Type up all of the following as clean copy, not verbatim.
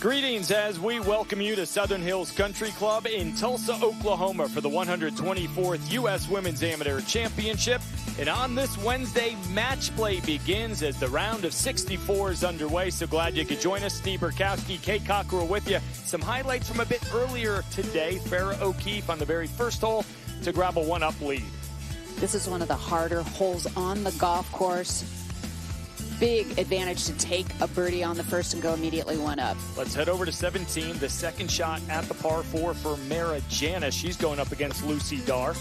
Greetings as we welcome you to Southern Hills Country Club in Tulsa, Oklahoma for the 124th U.S. Women's Amateur Championship. And on this Wednesday, match play begins as the round of 64 is underway. So glad you could join us. Steve Burkowski, Kate Cockrell with you. Some highlights from a bit earlier today. Farrah O'Keefe on the very first hole to grab a one-up lead. This is one of the harder holes on the golf course. Big advantage to take a birdie on the first and go immediately one up. Let's head over to 17, the second shot at the par 4 for Mara Janis. She's going up against Lucy Dar.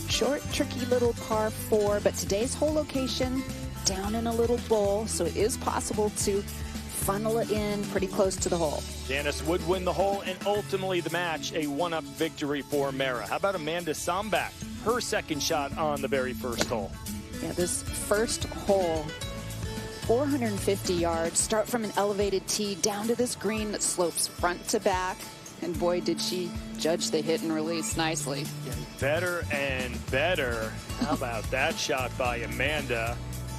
Short, tricky little par 4, but today's hole location down in a little bowl, so it is possible to funnel it in pretty close to the hole. Janis would win the hole and ultimately the match, a one-up victory for Mara. How about Amanda Sombach? Her second shot on the very first hole. Yeah, this first hole, 450 yards, start from an elevated tee down to this green that slopes front to back. And boy, did she judge the hit and release nicely. Getting better and better. How about that shot by Amanda?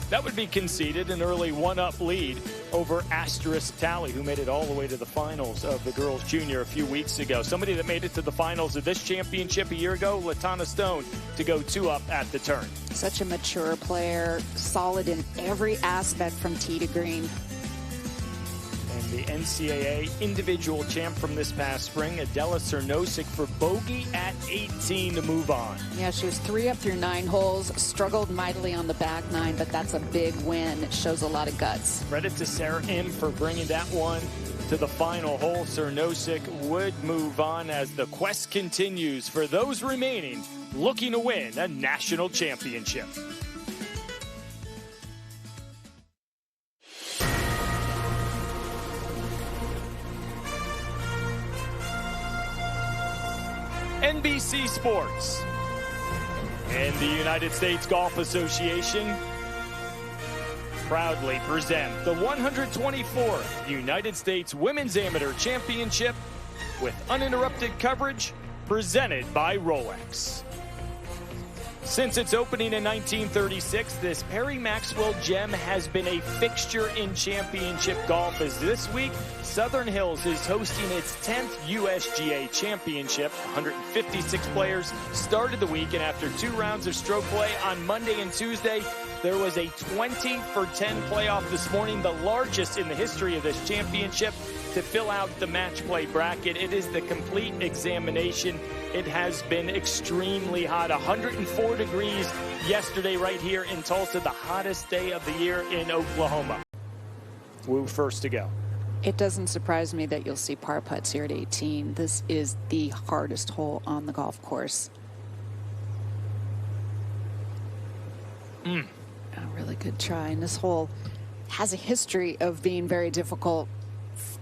That would be conceded an early one-up lead over Asterisk Tally, who made it all the way to the finals of the girls' junior a few weeks ago. Somebody that made it to the finals of this championship a year ago, Latana Stone, to go 2-up at the turn. Such a mature player, solid in every aspect from tee to green. And the NCAA individual champ from this past spring, Adela Cernosic, for bogey at 18 to move on. Yeah, she was 3 up through 9 holes, struggled mightily on the back 9, but that's a big win. It shows a lot of guts. Credit to Sarah M for bringing that one to the final hole. Cernosic would move on as the quest continues for those remaining looking to win a national championship. NBC Sports and the United States Golf Association proudly present the 124th United States Women's Amateur Championship with uninterrupted coverage presented by Rolex. Since its opening in 1936, this Perry Maxwell gem has been a fixture in championship golf, as this week Southern Hills is hosting its 10th USGA Championship. 156 players started the week, and after 2 rounds of stroke play on Monday and Tuesday, there was a 20 for 10 playoff this morning, the largest in the history of this championship, to fill out the match play bracket. It is the complete examination. It has been extremely hot. 104 degrees yesterday right here in Tulsa, the hottest day of the year in Oklahoma. Wu first to go. It doesn't surprise me that you'll see par putts here at 18. This is the hardest hole on the golf course. A really good try. And this hole has a history of being very difficult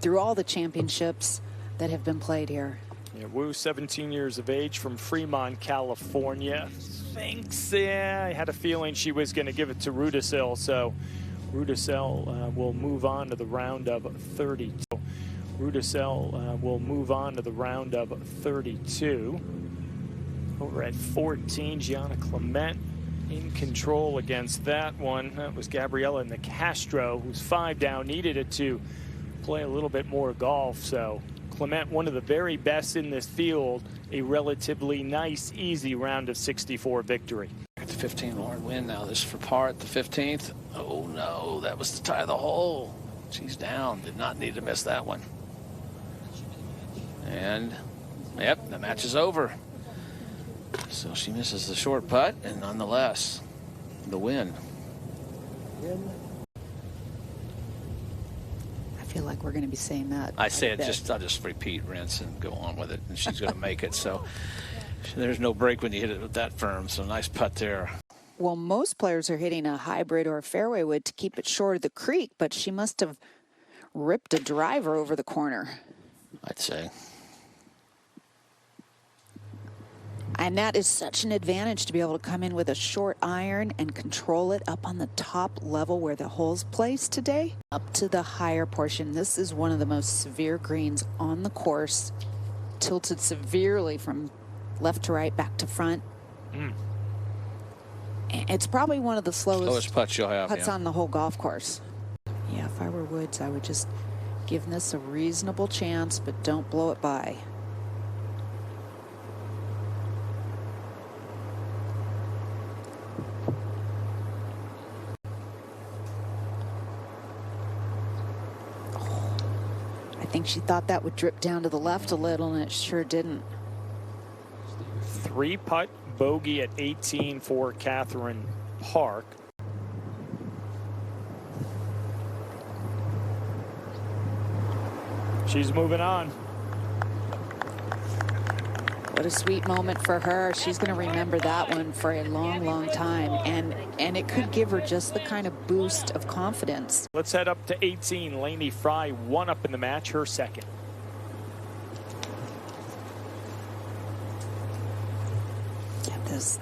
through all the championships that have been played here. Yeah, Wu, 17 years of age, from Fremont, California. Thinks, I had a feeling she was going to give it to Rudisill, so Rudisill will move on to the round of 32. Rudisill will move on to the round of 32. Over at 14, Gianna Clement in control against that one. That was Gabriella Nicastro, who's 5 down, needed it to play a little bit more golf. So Clement, one of the very best in this field, a relatively nice, easy round of 64 victory. At the 15-yard win now. This is for par at the 15th. Oh no, that was the tie of the hole. She's down. Did not need to miss that one. And yep, the match is over. So she misses the short putt, and nonetheless, the win. I feel like we're going to be saying that. I say it I'll just repeat, rinse, and go on with it, and she's going to make it. So there's no break when you hit it with that firm. So nice putt there. Well, most players are hitting a hybrid or a fairway wood to keep it short of the creek, but she must have ripped a driver over the corner. I'd say. And that is such an advantage to be able to come in with a short iron and control it up on the top level where the hole's placed today, up to the higher portion. This is one of the most severe greens on the course, tilted severely from left to right, back to front. It's probably one of the slowest putts you'll have, putts on the whole golf course. Yeah, if I were Woods, I would just Giving this a reasonable chance, but don't blow it by. I think she thought that would drip down to the left a little, and it sure didn't. 3-putt bogey at 18 for Catherine Park. She's moving on. What a sweet moment for her. She's going to remember that one for a long, long time. And it could give her just the kind of boost of confidence. Let's head up to 18. Lainey Fry, 1 up in the match, her second.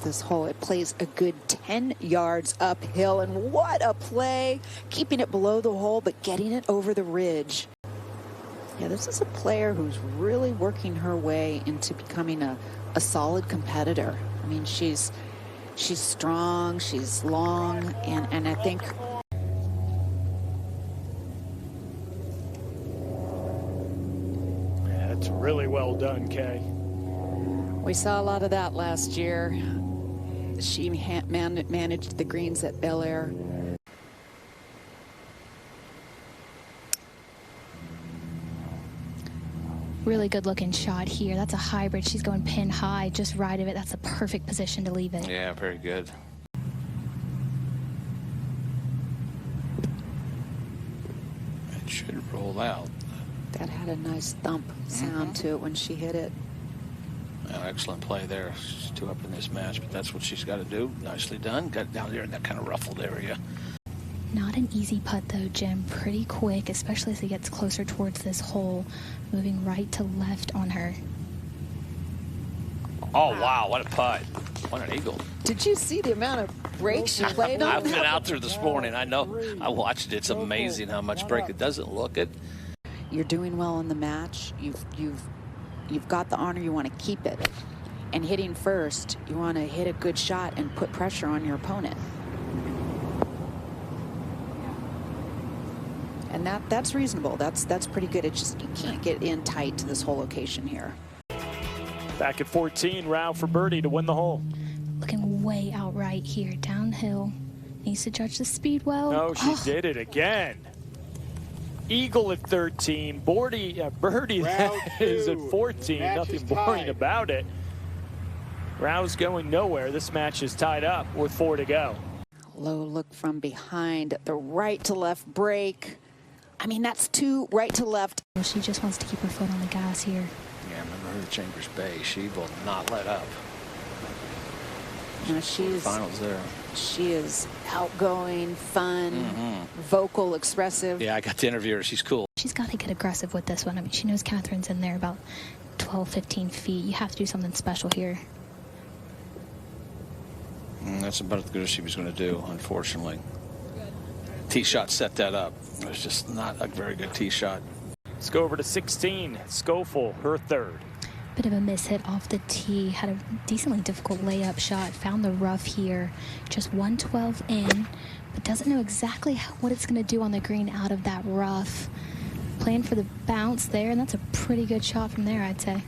This hole, it plays a good 10 yards uphill, and what a play, keeping it below the hole but getting it over the ridge. Yeah, this is a player who's really working her way into becoming a solid competitor. I mean, she's strong, she's long, and I think That's really well done, Kay. we saw a lot of that last year. She managed the greens at Bel Air. Really good looking shot here. That's a hybrid. She's going pin high, just right of it. That's a perfect position to leave it. Yeah, very good. It should roll out. That had a nice thump sound to it when she hit it. Excellent play there. She's 2 up in this match, but that's what she's got to do. Nicely done. Got it down there in that kind of ruffled area. Not an easy putt though, Jim. Pretty quick, especially as it gets closer towards this hole. Moving right to left on her. Oh, wow. What a putt. What an eagle. Did you see the amount of breaks she played on? I've been out there this morning. I know. I watched it. It's amazing how much break. It doesn't look it. You're doing well in the match. You've got the honor. You want to keep it. And hitting first, you want to hit a good shot and put pressure on your opponent. And that's reasonable. That's pretty good. It's just you can't get in tight to this whole location here. Back at 14, Rao for birdie to win the hole. Looking way out right here, downhill. Needs to judge the speed well. No, she did it again. Eagle at 13, birdie that is at 14. Nothing boring about it. Rao's going nowhere. This match is tied up with 4 to go. Low look from behind, the right to left break. I mean, that's 2 right to left. She just wants to keep her foot on the gas here. Yeah, remember her at Chambers Bay. She will not let up. No, Finals there. She is outgoing, fun, vocal, expressive. Yeah, I got to interview her. She's cool. She's got to get aggressive with this one. I mean, she knows Catherine's in there about 12, 15 feet. You have to do something special here. That's about as good as she was going to do, unfortunately. Tee shot set that up. It was just not a very good tee shot. Let's go over to 16. Schofield, her third. Bit of a miss hit off the tee. Had a decently difficult layup shot. Found the rough here. Just 112 in, but doesn't know exactly what it's going to do on the green out of that rough. Playing for the bounce there, and that's a pretty good shot from there, I'd say.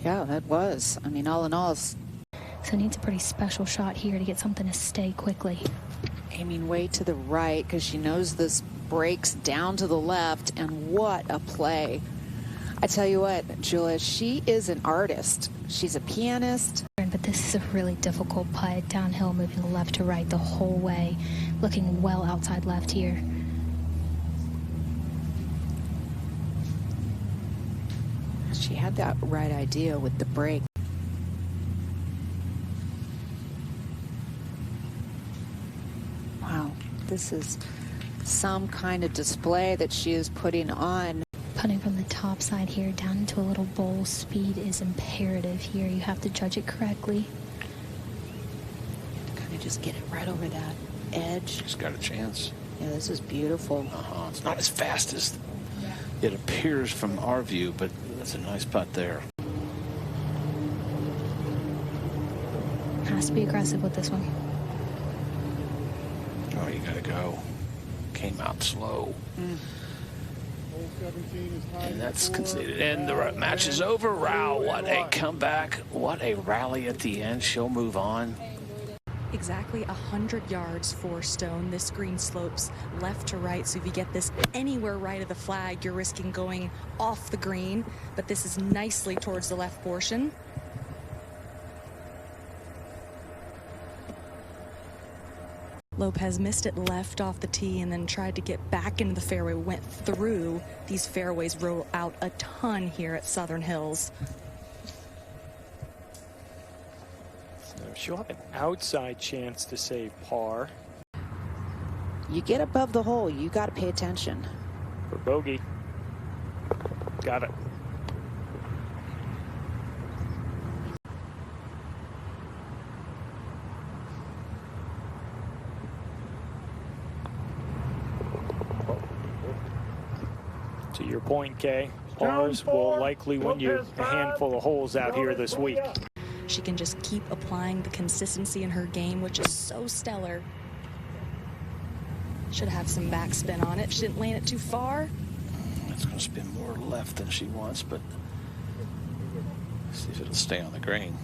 Yeah, that was. I mean, all in all, so needs a pretty special shot here to get something to stay quickly. aiming way to the right because she knows this breaks down to the left, and what a play. I tell you what, Julia, she is an artist. She's a pianist. But this is a really difficult putt, downhill, moving left to right the whole way, looking well outside left here. She had that right idea with the break. Wow, this is some kind of display that she is putting on. Putting from the top side here down into a little bowl. Speed is imperative here. You have to judge it correctly. Kind of just get it right over that edge. She's got a chance. Yeah, this is beautiful. It's not as fast as it appears from our view, but that's a nice putt there. Has to be aggressive with this one. Oh, you gotta go. Came out slow. And that's conceded. And the match is over. Wow, what a comeback. What a rally at the end. She'll move on. Exactly 100 yards for Stone. This green slopes left to right, so if you get this anywhere right of the flag, you're risking going off the green, but this is nicely towards the left portion. Lopez missed it left off the tee and then tried to get back into the fairway, went through. These fairways roll out a ton here at Southern Hills. She'll have an outside chance to save par. You get above the hole, you got to pay attention. For bogey. Got it. To your point, Kay, pars will likely win you a handful of holes out here this week. She can just keep applying the consistency in her game, which is so stellar. Should have some backspin on it. She didn't land it too far. It's going to spin more left than she wants, but see if it'll stay on the green.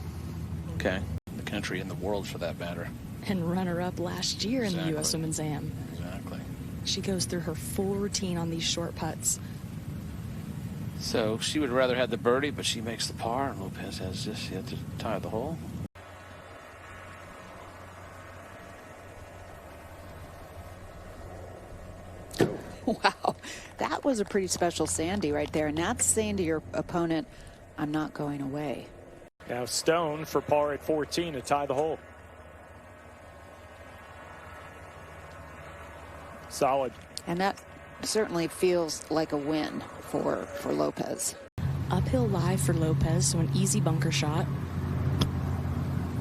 Okay. The country and the world, for that matter. And runner-up last year in the Exactly. U.S. Women's Am. Exactly. She goes through her full routine on these short putts. So she would rather have the birdie, but she makes the par, and Lopez has just yet to tie the hole. Wow, that was a pretty special Sandy right there, and that's saying to your opponent, I'm not going away. Now Stone for par at 14 to tie the hole. Solid. And that certainly feels like a win for Lopez. Uphill lie for Lopez, so an easy bunker shot.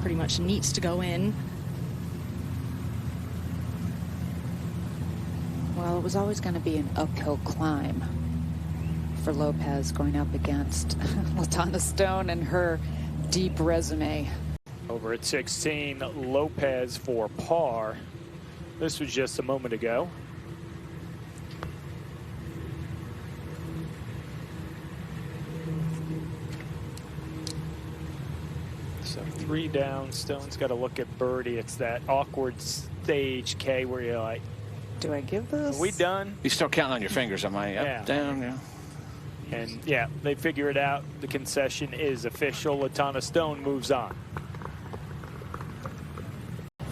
Pretty much needs to go in. Well, it was always going to be an uphill climb for Lopez going up against LaTonna Stone and her deep resume. Over at 16, Lopez for par. This was just a moment ago. So 3 down. Stone's got to look at birdie. It's that awkward stage, Kay, where you're like, do I give this? are we done? You start counting on your fingers, am I? Up, Yeah. down, yeah. And yeah, they figure it out. The concession is official. LaTonna Stone moves on.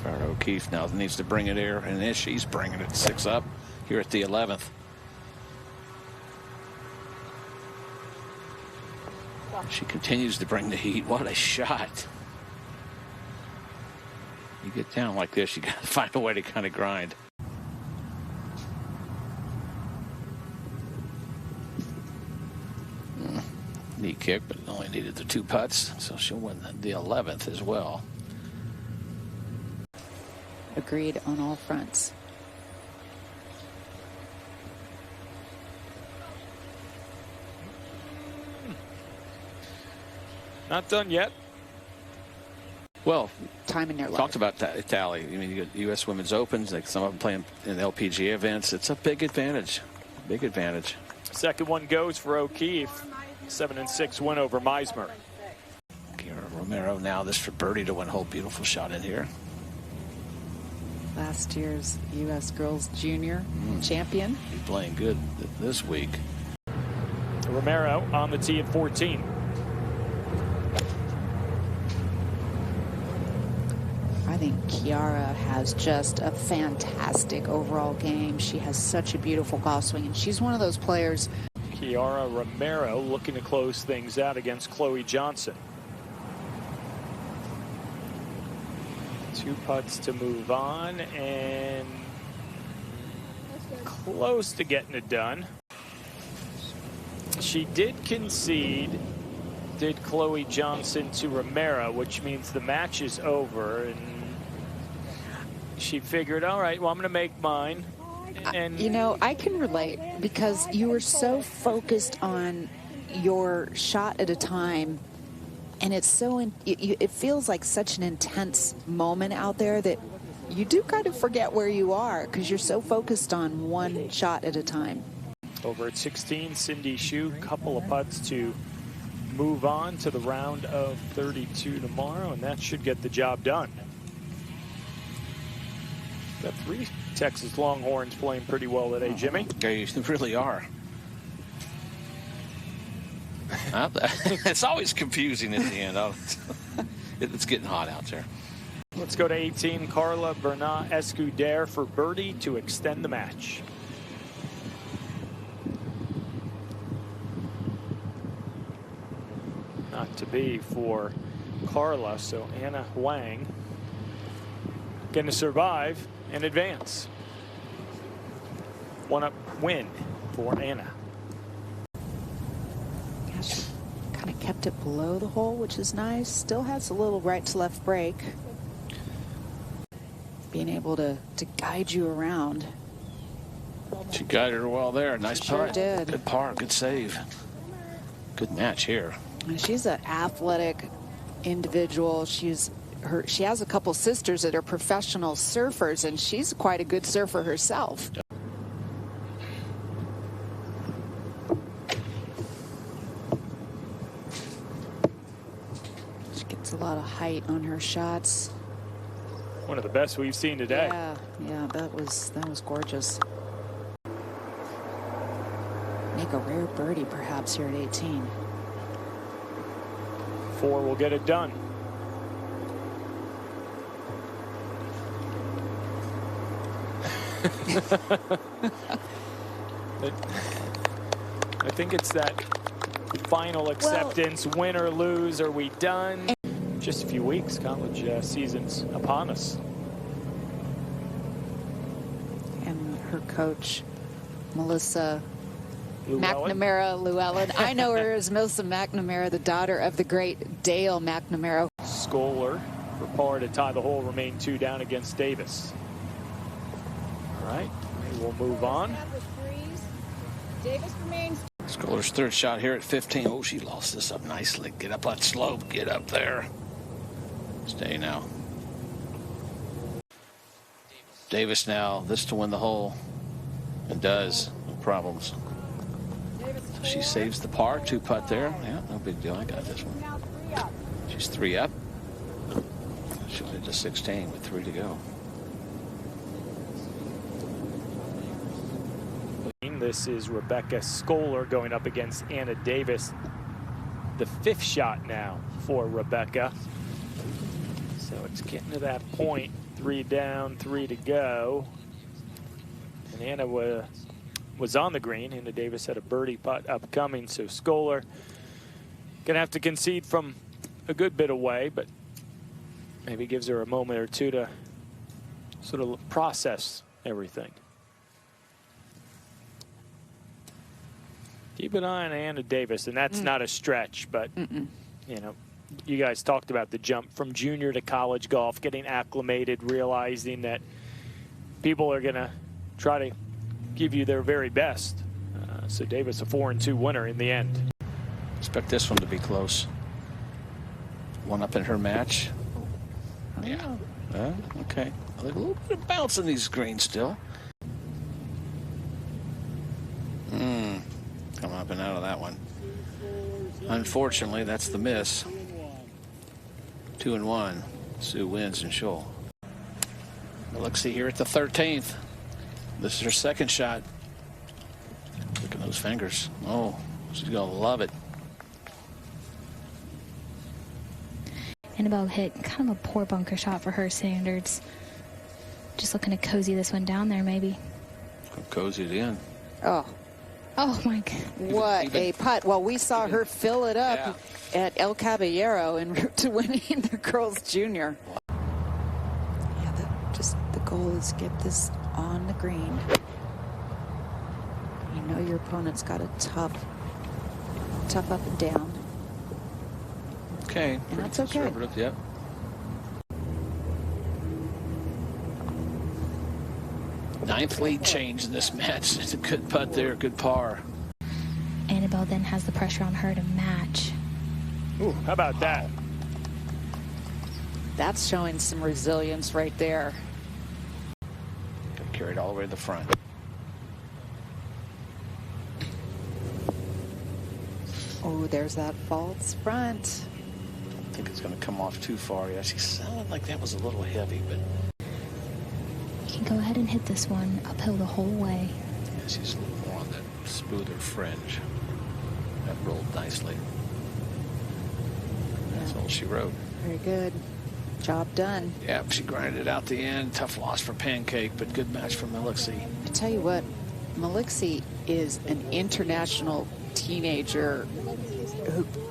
Farrah O'Keefe now needs to bring it here, and she's bringing it 6 up here at the 11th. She continues to bring the heat. What a shot. You get down like this, you got to find a way to kind of grind. Knee kick, but only needed the 2 putts, so she'll win the 11th as well. Agreed on all fronts. Not done yet. Well, Time in their life. talked about that tally. I mean, you got U.S. Women's Opens, like some of them playing in the LPGA events. It's a big advantage. Big advantage. Second one goes for O'Keefe. 7-6 win over Meismer. Kira Romero now this for birdie to win hole. Beautiful shot in here. Last year's U.S. Girls Junior champion. He's playing good this week. Romero on the tee at 14. I think Kiara has just a fantastic overall game. She has such a beautiful golf swing, and she's one of those players. Kiara Romero looking to close things out against Chloe Johnson. 2 putts to move on, and close to getting it done. She did concede, did Chloe Johnson to Romero, which means the match is over, and she figured, all right, well, I'm going to make mine. And You know, I can relate because you were so focused on your shot at a time, and it's so it feels like such an intense moment out there that you do kind of forget where you are because you're so focused on one shot at a time. Over at 16, Cindy Shu, couple of putts to move on to the round of 32 tomorrow, and that should get the job done. Got 3 Texas Longhorns playing pretty well today, Jimmy. They really are. It's always confusing at the end. It's getting hot out there. Let's go to 18, Carla Bernat Escudero for birdie to extend the match. Not to be for Carla, so Anna Huang going to survive and advance. 1-up win for Anna. Yeah, she kind of kept it below the hole, which is nice. Still has a little right to left break. Being able to guide you around. She guided her well there. Nice Sure putt. did. Good par. Good save. Good match here. And she's an athletic individual. She has a couple sisters that are professional surfers, and she's quite a good surfer herself. She gets a lot of height on her shots. One of the best we've seen today. Yeah, that was gorgeous. Make a rare birdie perhaps here at 18. 4 will get it done. I think it's that final acceptance, win or lose, are we done? Just a few weeks, college season's upon us. And her coach, Melissa Llewellyn. Llewellyn. I know her as Melissa McNamara, the daughter of the great Dale McNamara. Scholar for par to tie the hole, remain 2 down against Davis. All right, we'll move on. Davis remains. Scholar's 3rd shot here at 15. Oh, she lost this up nicely. Get up that slope. Get up there. Stay now. Davis now, this to win the hole. And does. No problems. She saves the par. 2 putt there. Yeah, no big deal. I got this one. She's 3 up. She'll hit to 16 with 3 to go. This is Rebecca Scholar going up against Anna Davis. The 5th shot now for Rebecca. So it's getting to that point. 3 down, 3 to go. And Anna was on the green. Anna Davis had a birdie putt upcoming. So Scholar going to have to concede from a good bit away, but maybe gives her a moment or two to sort of process everything. Keep an eye on Anna Davis, and that's not a stretch, but, you know, you guys talked about the jump from junior to college golf, getting acclimated, realizing that people are going to try to give you their very best. So Davis, a 4-2 winner in the end. Expect this one to be close. 1 up in her match. Yeah. Okay. A little bit of bounce in these greens still. Come up and out of that one. Unfortunately, that's the miss. 2-1. Sue wins and Scholl. Malixi here at the 13th. This is her 2nd shot. Look at those fingers. Oh, she's going to love it. Annabelle hit kind of a poor bunker shot for her standards. Just looking to cozy this one down there, maybe. Cozy it in. Oh my God. What a putt. Well, we saw her fill it up at El Caballero en route to winning the Girls Junior. Yeah, the goal is get this on the green. You know your opponent's got a tough up and down. Okay. And that's okay. Conservative, yep. Ninth lead change in this match. It's a good putt there, good par. Annabelle then has the pressure on her to match. Ooh, how about that? That's showing some resilience right there. Carried all the way to the front. Oh, there's that false front. I think it's going to come off too far. Yeah, she sounded like that was a little heavy, but You can go ahead and hit this one uphill the whole way. yeah, she's a little more on that smoother fringe. That rolled nicely. That's all she wrote. Very good. Job done. Yeah, she grinded it out the end. Tough loss for Pancake, but good match for Malixi. I tell you what, Malixi is an international teenager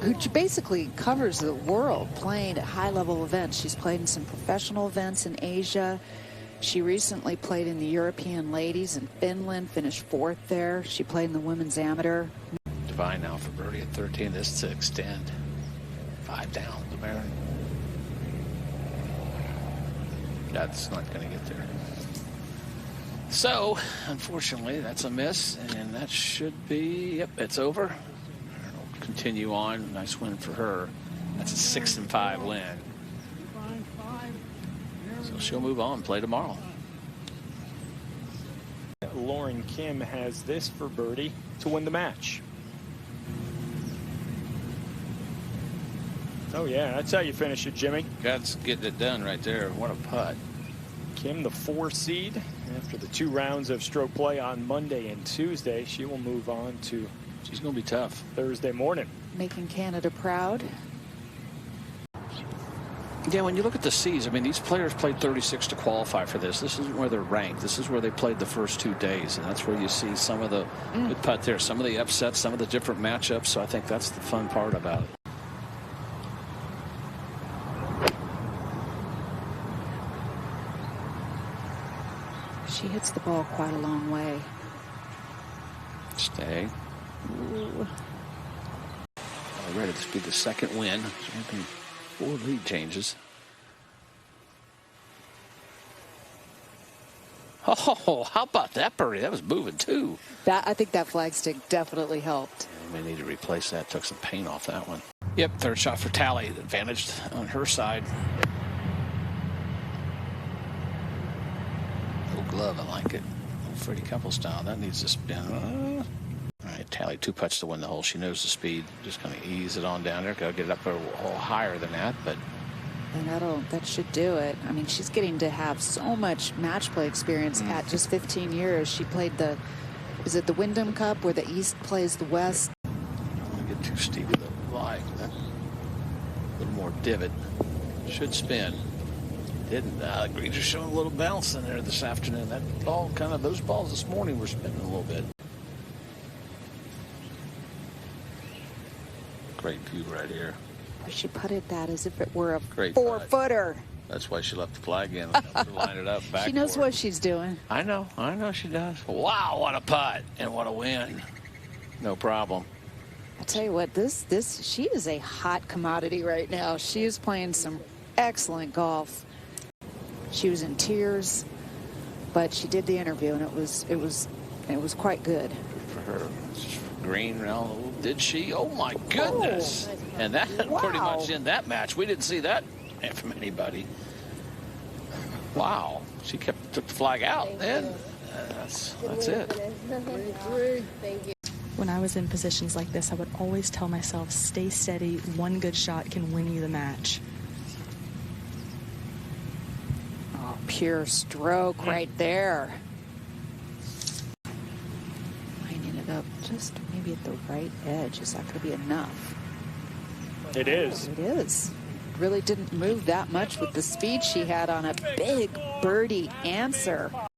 who basically covers the world playing at high-level events. She's played in some professional events in Asia. She recently played in the European Ladies in Finland, finished 4th there. She played in the Women's Amateur. Divine now for birdie at 13. This to extend. 5 down, the Baron. That's not going to get there. So, unfortunately, that's a miss, and that should be, yep, it's over. It'll continue on. Nice win for her. That's a 6-5 win. So she'll move on, play tomorrow. Lauren Kim has this for birdie to win the match. Oh, yeah, that's how you finish it, Jimmy. That's getting it done right there. What a putt. Kim, the 4 seed. After the 2 rounds of stroke play on Monday and Tuesday, she will move on to She's going to be tough. Thursday morning. Making Canada proud. Yeah, when you look at the seeds, I mean, these players played 36 to qualify for this. This is where they're ranked. This is where they played the first 2 days, and that's where you see some of the good putt there, some of the upsets, some of the different matchups. So I think that's the fun part about it. She hits the ball quite a long way. Stay. Ooh. Already, this will be the 2nd win. So making 4 lead changes. Oh, how about that birdie? That was moving too. I think that flagstick definitely helped. We may need to replace that. Took some paint off that one. Yep, 3rd shot for Tally. Advantaged on her side. Glove, I like it. Freddie Couple style. That needs to spin. All right, Tally 2 putts to win the hole. She knows the speed. Just going to ease it on down there. Got to get it up a little higher than that, but. And that should do it. I mean, she's getting to have so much match play experience at just 15 years. She played is it the Wyndham Cup where the East plays the West? I don't want to get too steep with the lie. That a little more divot. Should spin. Didn't. Greens are showing a little bounce in there this afternoon. That ball, those balls this morning were spinning a little bit. Great view right here. She putted that as if it were a Great 4-footer. That's why she left the flag in. Line it up back. She knows what she's doing. I know she does. Wow, what a putt and what a win. No problem. I tell you what, she is a hot commodity right now. She is playing some excellent golf. She was in tears, but she did the interview, and it was quite good. Good for her. Green, did she? Oh my goodness! Oh, and that pretty much in that match. We didn't see that from anybody. Wow, she took the flag out. Then that's it. When I was in positions like this, I would always tell myself, stay steady. One good shot can win you the match. Pure stroke right there. Lining it up just maybe at the right edge. Is that going to be enough? It is. It is. Really didn't move that much with the speed she had on a big birdie answer.